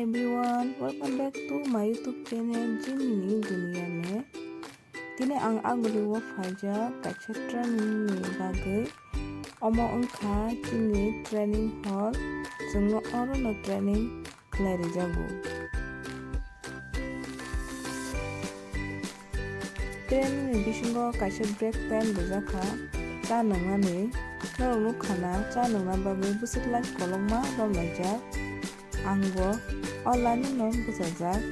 everyone, welcome back to my YouTube channel Mili Dunia Me. Dini ang agriwo faja kaca training ni bagai omo engka kini training hall jengno oro no training klari jago. Training ni bisingo kaca break time bejaka ca nangani Lajaba Khana ca nangna bagai busuk lai kolongma rom lajak anggo olani non busajak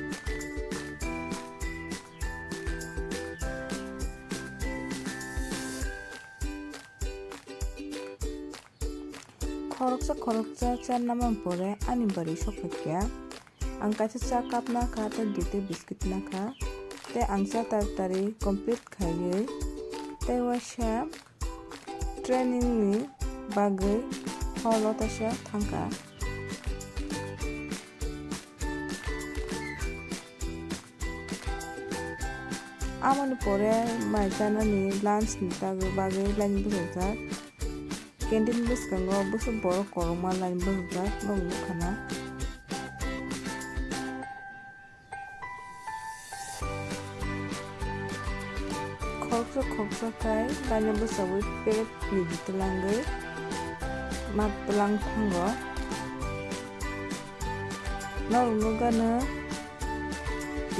khoroksa cha naman pore ani bari sokakya ang kaisa cha cup na kha te dite biscuit na kha te ang cha tari complete khaiye te washa training ni bagai holo tasha thangka amani pore mai jana ni lunch ni bagai lain busajak canteen buskango busuk borok korokma lain busajak Lajaba Khana. Khoroksa kai lain busawi peret ni ditelangai mat pelang tanggo Lajaba Khana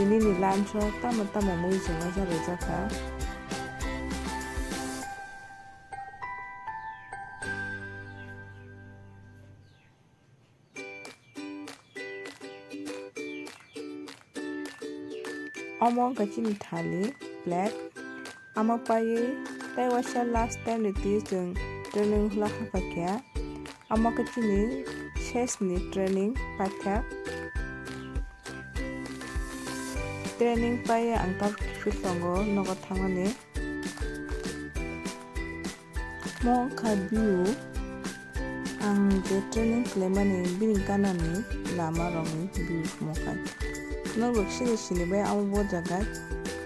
dini ni lunch tama mui jenga jare jaka omo kachini thali plate ama paye tai washa last time ni jeng training hula khapakya ama kachini shesh ni training pathak training paye angtar fit tongo nogo thangani mo khabiu ang de training klemani bining kanani lama rongi biu mokai no sini bai amo bo jagat